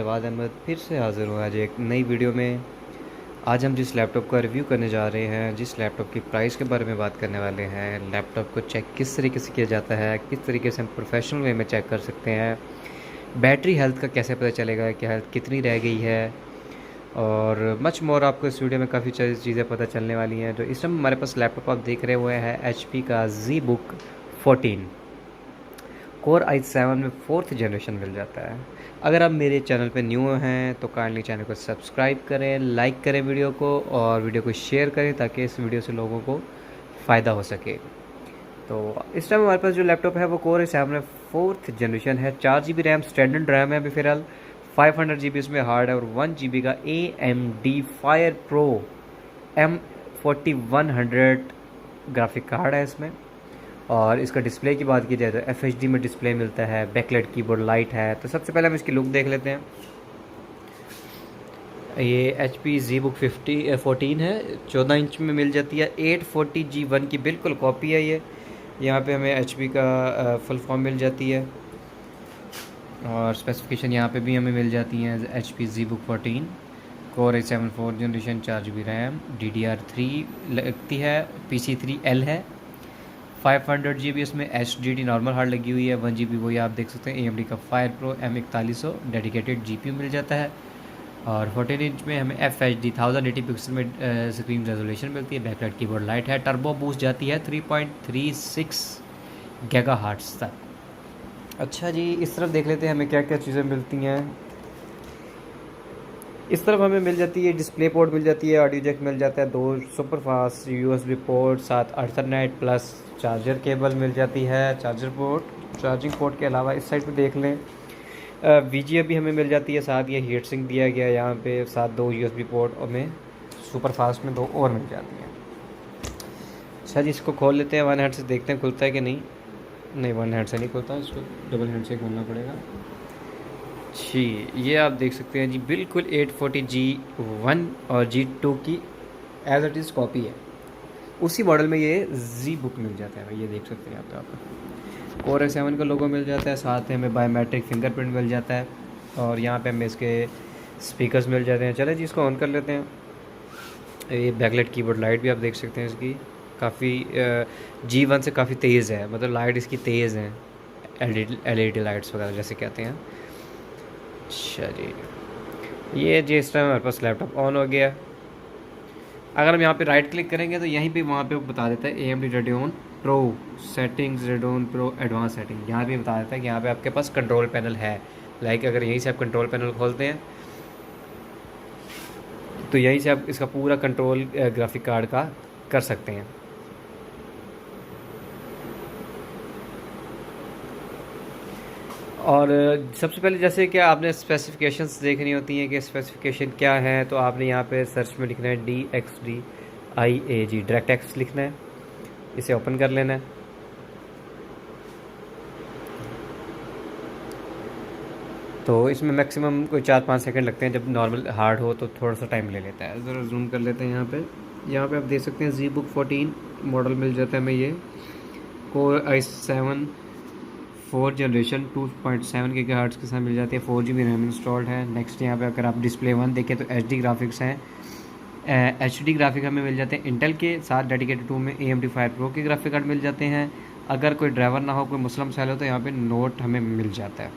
जवाद अहमद फिर से हाज़िर हुआ आज एक नई वीडियो में। आज हम जिस लैपटॉप का रिव्यू करने जा रहे हैं, जिस लैपटॉप की प्राइस के बारे में बात करने वाले हैं, लैपटॉप को चेक किस तरीके से किया जाता है, किस तरीके से हम प्रोफेशनल वे में चेक कर सकते हैं, बैटरी हेल्थ का कैसे पता चलेगा कि हेल्थ कितनी रह गई है, और मच मोर आपको इस वीडियो में काफ़ी चीज़ें पता चलने वाली हैं। जो इस टाइम हमारे पास लैपटॉप आप देख रहे हुए हैं HP का ZBook 14 कोर i7 में 4th जनरेशन मिल जाता है। अगर आप मेरे चैनल पे न्यू हैं तो काइंडली चैनल को सब्सक्राइब करें, लाइक करें वीडियो को, और वीडियो को शेयर करें ताकि इस वीडियो से लोगों को फ़ायदा हो सके। तो इस टाइम हमारे पास जो लैपटॉप है वो कोर i7 में 4th जनरेशन है। 4 GB रैम स्टैंडर्ड रैम है अभी फ़िलहाल, 500 GB इसमें हार्ड है, और 1 GB का AMD fire pro M4100 graphic card है इसमें। और इसका डिस्प्ले की बात की जाए तो FHD में डिस्प्ले मिलता है, बैकलाइट कीबोर्ड लाइट है। तो सबसे पहले हम इसकी लुक देख लेते हैं। ये HP ZBook 14 है, 14 इंच में मिल जाती है। 840G1 की बिल्कुल कॉपी है ये। यहाँ पे हमें HP का फुल फॉर्म मिल जाती है, और स्पेसिफिकेशन यहाँ पे भी हमें मिल जाती हैं। HP ZBook 14 core i7 4th generation, 4 GB RAM, DDR3 लगती है, PC3L है, 500 GB इसमें HDD नॉर्मल हार्ड लगी हुई है। 1 GB वही आप देख सकते हैं AMD का fire pro M4100 dedicated GPU मिल जाता है। और 14 इंच में हमें FHD 1080 पिक्सल में स्क्रीन रेजोल्यूशन मिलती है। बैकलाइट कीबोर्ड लाइट है, टर्बो बूस्ट जाती है 3.36 गीगाहर्ट्ज़ तक। अच्छा जी, इस तरफ देख लेते हैं हमें क्या क्या चीज़ें मिलती हैं। इस तरफ हमें मिल जाती है डिस्प्ले पोर्ट मिल जाती है, ऑडियो जैक मिल जाता है, 2 super fast USB port, 7 ethernet plus charger cable मिल जाती है। चार्जिंग पोर्ट के अलावा इस साइड पे देख लें VGA भी हमें मिल जाती है, साथ ये हीट सिंक दिया गया है यहाँ पे, साथ 2 USB पोर्ट और में सुपर फास्ट में 2 और मिल जाती हैं। अच्छा जी, इसको खोल लेते हैं, वन हैंड से देखते हैं खुलता है कि नहीं वन हैंड से नहीं खुलता, इसको डबल हैंड से खोलना पड़ेगा जी। ये आप देख सकते हैं जी, बिल्कुल 840G1 और G2 की एज इट इज़ कॉपी है। उसी मॉडल में ये ZBook मिल जाता है भाई, ये देख सकते हैं आप। तो आपको कोर i7 का लोगो मिल जाता है, साथ में हमें बायोमेट्रिक फिंगरप्रिंट मिल जाता है, और यहाँ पे हमें इसके स्पीकर्स मिल जाते हैं। चले जी, इसको ऑन कर लेते हैं। ये बैकलाइट कीबोर्ड लाइट भी आप देख सकते हैं इसकी, काफ़ी G1 से काफ़ी तेज़ है, मतलब लाइट इसकी तेज़ है, LED लाइट्स वगैरह जैसे कहते हैं। अच्छा जी, ये जी इस टाइम हमारे पास लैपटॉप ऑन हो गया। अगर हम यहाँ पे राइट क्लिक करेंगे तो यहीं पे वहाँ पे बता देता है AMD Radeon Pro settings, Radeon Pro advance setting. यहाँ पे बता देता है कि यहाँ पे आपके पास कंट्रोल पैनल है। लाइक अगर यहीं से आप कंट्रोल पैनल खोलते हैं तो यहीं से आप इसका पूरा कंट्रोल ग्राफिक कार्ड का कर सकते हैं। और सबसे पहले जैसे कि आपने स्पेसिफिकेशंस देखनी होती हैं कि स्पेसिफिकेशन क्या है, तो आपने यहाँ पे सर्च में लिखना है DXDIAG, डायरेक्ट लिखना है। इसे ओपन कर लेना है। तो इसमें मैक्सिमम कोई 4-5 सेकंड लगते हैं, जब नॉर्मल हार्ड हो तो थोड़ा सा टाइम ले लेता है। ज़रा जूम कर लेते हैं यहाँ पे आप देख सकते हैं ZBook 14 मॉडल मिल जाता है हमें। ये core i7 4th generation 2.7 gigahertz के साथ मिल जाती है, 4 GB रैम इंस्टॉल्ड है। नेक्स्ट यहाँ पे अगर आप डिस्प्ले 1 देखें तो HD ग्राफिक्स हैं, HD ग्राफिक हमें मिल जाते हैं इंटेल के, साथ डेडिकेटेड 2 में AMD फायर प्रो के ग्राफिक कार्ड मिल जाते हैं। अगर कोई ड्राइवर ना हो, कोई मसला मसाइल हो, तो यहाँ पे नोट हमें मिल जाता है।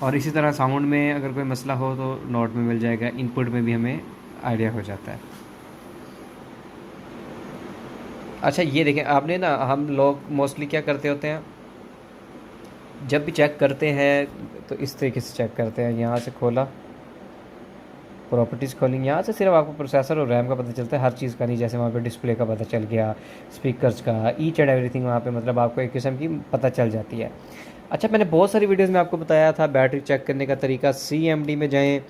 और इसी तरह साउंड में अगर कोई मसला हो तो नोट में मिल जाएगा, इनपुट में भी हमें आइडिया हो जाता है। अच्छा, ये देखें आपने ना, हम लोग मोस्टली क्या करते होते हैं, जब भी चेक करते हैं तो इस तरीके से चेक करते हैं। यहाँ से खोला, प्रॉपर्टीज़ खोलेंगे, यहाँ से सिर्फ आपको प्रोसेसर और रैम का पता चलता है, हर चीज़ का नहीं। जैसे वहाँ पे डिस्प्ले का पता चल गया, स्पीकर्स का, ईच एंड एवरीथिंग वहाँ पे मतलब आपको एक किस्म की पता चल जाती है। अच्छा, मैंने बहुत सारी वीडियोज़ में आपको बताया था बैटरी चेक करने का तरीका। CMD में जाएँ,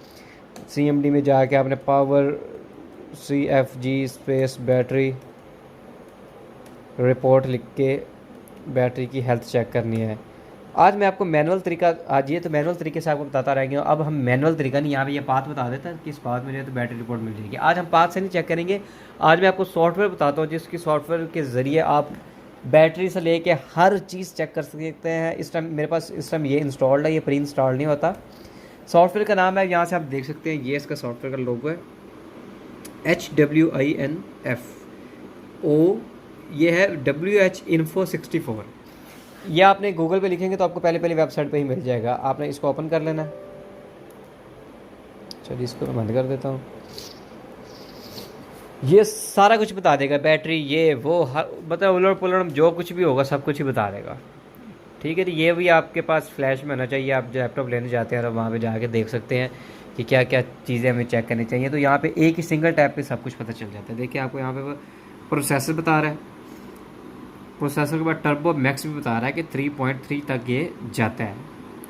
CMD में जाके आपने power CFG space battery report लिख के बैटरी की हेल्थ चेक करनी है। आज मैं आपको मैनुअल तरीका, आज ये तो मैनुअल तरीके से आपको बताता रह गया हूँ। अब हम मैनुअल तरीका नहीं, यहाँ पे ये पाथ बता देता है किस पाथ में जाए तो बैटरी रिपोर्ट मिल जाएगी। आज हम पाथ से नहीं चेक करेंगे, आज मैं आपको सॉफ्टवेयर बताता हूँ जिसकी सॉफ्टवेयर के ज़रिए आप बैटरी से लेके हर चीज़ चेक कर सकते हैं। इस टाइम मेरे पास इस टाइम ये इंस्टॉल्ड है, ये प्री इंस्टॉल नहीं होता। सॉफ्टवेयर का नाम है, यहाँ से आप देख सकते हैं, ये इसका सॉफ्टवेयर का लोगो है HWINFO, ये है WH Info 64। ये आपने गूगल पे लिखेंगे तो आपको पहले पहले वेबसाइट पे ही मिल जाएगा। आपने इसको ओपन कर लेना है। चलिए इसको मैं बंद कर देता हूँ। ये सारा कुछ बता देगा, बैटरी ये वो हर मतलब उलट पुलट जो कुछ भी होगा सब कुछ ही बता देगा। ठीक है जी, ये भी आपके पास फ्लैश में होना चाहिए। आप लैपटॉप लेने जाते हैं और वहाँ पे जाके देख सकते हैं कि क्या क्या चीज़ें हमें चेक करनी चाहिए। तो यहाँ पे एक ही सिंगल टैप पे सब कुछ पता चल जाता है। देखिए आपको यहाँ पे प्रोसेसर बता रहा है, प्रोसेसर के बाद टर्बो मैक्स भी बता रहा है कि 3.3 तक ये जाता है।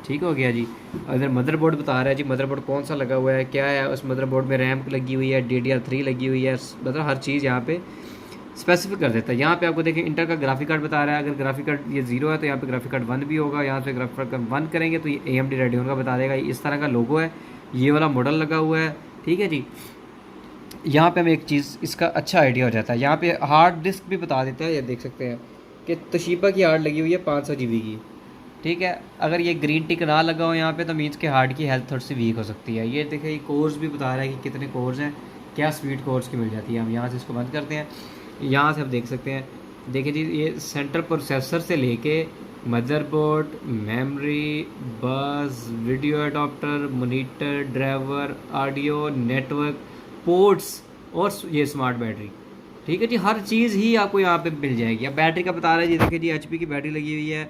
ठीक हो गया जी। इधर मदरबोर्ड बता रहा है जी, मदरबोर्ड कौन सा लगा हुआ है, क्या है उस मदरबोर्ड में, रैम लगी हुई है, DDR3 लगी हुई है, मतलब हर चीज़ यहाँ पे स्पेसिफिक कर देता है। यहाँ पे आपको देखिए इंटर का ग्राफिक कार्ड बता रहा है। अगर ग्राफिक कार्ड ये 0 है तो यहाँ पे ग्राफिक कार्ड 1 भी होगा। यहाँ से ग्राफिक कार्ड 1 करेंगे तो ये AMD Radeon का बता देगा। इस तरह का लोगो है, ये वाला मॉडल लगा हुआ है। ठीक है जी। यहाँ पे हमें एक चीज़ इसका अच्छा आइडिया हो जाता है, यहाँ पे हार्ड डिस्क भी बता देता है। ये देख सकते हैं कि तोशिबा की हार्ड लगी हुई है 500 GB की। ठीक है, अगर ये ग्रीन टिक ना लगा हो यहाँ पे तो मीन्स के हार्ड की हेल्थ थोड़ी सी वीक हो सकती है। ये देखिए कोर्स भी बता रहा है कि कितने कोर्स हैं, क्या स्पीड कोर्स की मिल जाती है। हम यहाँ से इसको बंद करते हैं। यहाँ से आप देख सकते हैं, देखिए जी ये सेंट्रल प्रोसेसर से लेके मदरबोर्ड, मेमोरी, बस, video adopter, monitor, driver, audio, network, ports और ये स्मार्ट बैटरी। ठीक है जी, हर चीज़ ही आपको यहाँ पे मिल जाएगी। अब बैटरी का बता रहा है जी, देखिए जी HP की बैटरी लगी हुई है।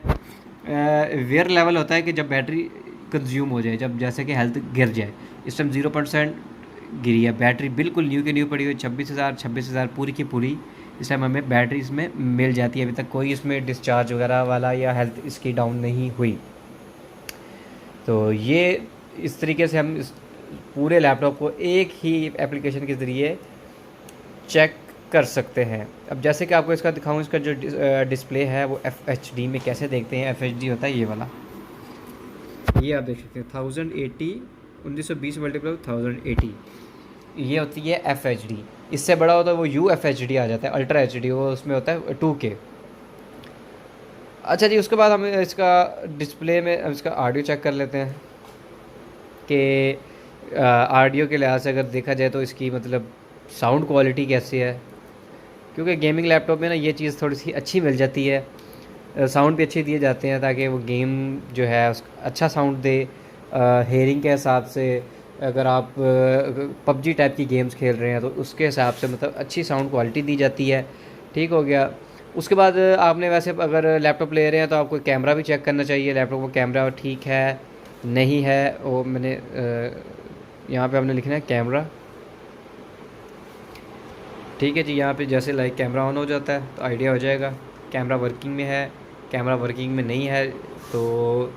वेयर लेवल होता है कि जब बैटरी कंज्यूम हो जाए, जब जैसे कि हेल्थ गिर जाए। इस टाइम 0% गिरी है बैटरी, बिल्कुल न्यू की न्यू पड़ी हुई। 26,000 पूरी की पूरी इस टाइम हमें बैटरी इसमें मिल जाती है। अभी तक कोई इसमें डिस्चार्ज वगैरह वाला या हेल्थ इसकी डाउन नहीं हुई। तो ये इस तरीके से हम इस पूरे लैपटॉप को एक ही एप्लीकेशन के ज़रिए चेक कर सकते हैं। अब जैसे कि आपको इसका दिखाऊं, इसका जो डिस्प्ले है वो FHD में कैसे देखते हैं। FHD होता है ये वाला, ये आप देख सकते हैं 1080 1920 मल्टीप्लाई 1080, ये होती है FHD। इससे बड़ा होता है वो UFHD आ जाता है, अल्ट्रा HD, वो उसमें होता है 2K। अच्छा जी, उसके बाद हम इसका डिस्प्ले में इसका ऑडियो चेक कर लेते हैं कि ऑडियो के लिहाज से अगर देखा जाए तो इसकी मतलब साउंड क्वालिटी कैसी है। क्योंकि गेमिंग लैपटॉप में ना ये चीज़ थोड़ी सी अच्छी मिल जाती है, साउंड भी अच्छे दिए जाते हैं ताकि वो गेम जो है उसका अच्छा साउंड दे। हेयरिंग के हिसाब से अगर आप PUBG टाइप की गेम्स खेल रहे हैं तो उसके हिसाब से मतलब अच्छी साउंड क्वालिटी दी जाती है। ठीक हो गया। उसके बाद आपने वैसे अगर लैपटॉप ले रहे हैं तो आपको कैमरा भी चेक करना चाहिए, लैपटॉप का कैमरा ठीक है नहीं है। वो मैंने यहाँ पे हमने लिखना है कैमरा। ठीक है जी, यहाँ पे जैसे लाइक कैमरा ऑन हो जाता है तो आइडिया हो जाएगा कैमरा वर्किंग में है। कैमरा वर्किंग में नहीं है तो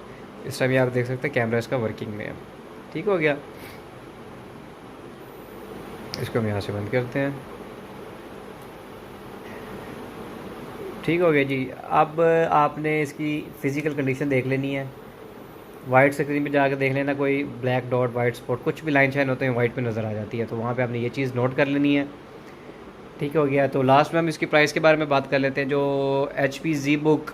इस टाइम आप देख सकते हैं कैमरा इसका वर्किंग में है। ठीक हो गया, इसको हम यहाँ से बंद करते हैं। ठीक हो गया जी। अब आपने इसकी फ़िज़िकल कंडीशन देख लेनी है। वाइट स्क्रीन पे जाकर देख लेना, कोई ब्लैक डॉट, वाइट स्पॉट, कुछ भी लाइन शाइन होते हैं वाइट पे नज़र आ जाती है, तो वहाँ पे आपने ये चीज़ नोट कर लेनी है। ठीक हो गया। तो लास्ट में हम इसकी प्राइस के बारे में बात कर लेते हैं। जो HP ZBook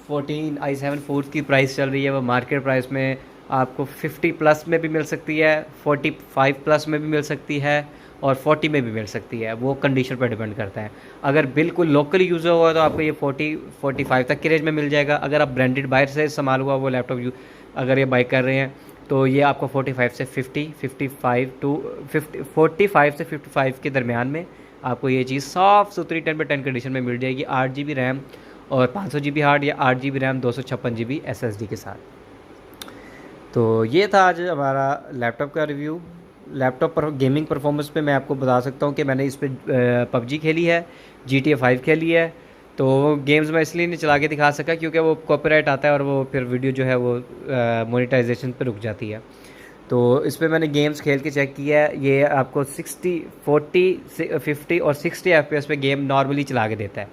14 i7 4 की प्राइस चल रही है वो मार्केट प्राइस में आपको 50 प्लस में भी मिल सकती है, 45 प्लस में भी मिल सकती है और 40 में भी मिल सकती है। वो कंडीशन पर डिपेंड करता है। अगर बिल्कुल लोकल यूज़र हुआ तो आपको ये 40-45 तक की रेंज में मिल जाएगा। अगर आप ब्रांडेड बायर से इस्तेमाल हुआ वो लैपटॉप अगर ये बाई कर रहे हैं तो ये आपको 45 से 55 के दरमियान में आपको ये चीज़ साफ़ सुथरी 10/10 कंडीशन में मिल जाएगी। 8 GB रैम और 500 GB हार्ड या 8 GB रैम 256 GB SSD के साथ। तो ये था आज हमारा लैपटॉप का रिव्यू। लैपटॉप पर गेमिंग परफॉर्मेंस पे मैं आपको बता सकता हूँ कि मैंने इस पर PUBG खेली है, GTA 5 खेली है। तो गेम्स मैं इसलिए नहीं चला के दिखा सका क्योंकि वो कॉपीराइट आता है और वो फिर वीडियो जो है वो मोनेटाइजेशन पे रुक जाती है। तो इस पर मैंने गेम्स खेल के चेक किया है, ये आपको 60, 40, 50 और 60 FPS पे गेम नॉर्मली चला के देता है।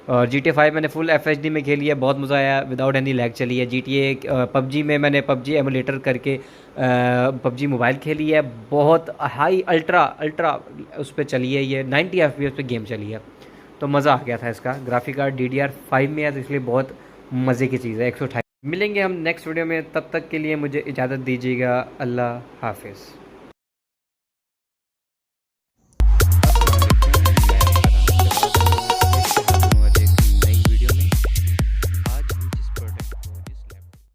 और GTA 5 मैंने फुल FHD में खेली है, बहुत मज़ा आया, विदाउट एनी लैग चली है। PUBG में मैंने PUBG एमुलेटर करके PUBG मोबाइल खेली है, बहुत हाई अल्ट्रा उस पर चली है, ये 90 FPS पे गेम चली है। तो मज़ा आ गया था इसका। ग्राफिक कार्ड DDR5 में है तो इसलिए बहुत मज़े की चीज़ है। 128 मिलेंगे हम नेक्स्ट वीडियो में, तब तक के लिए मुझे इजाज़त दीजिएगा। अल्लाह हाफिज़।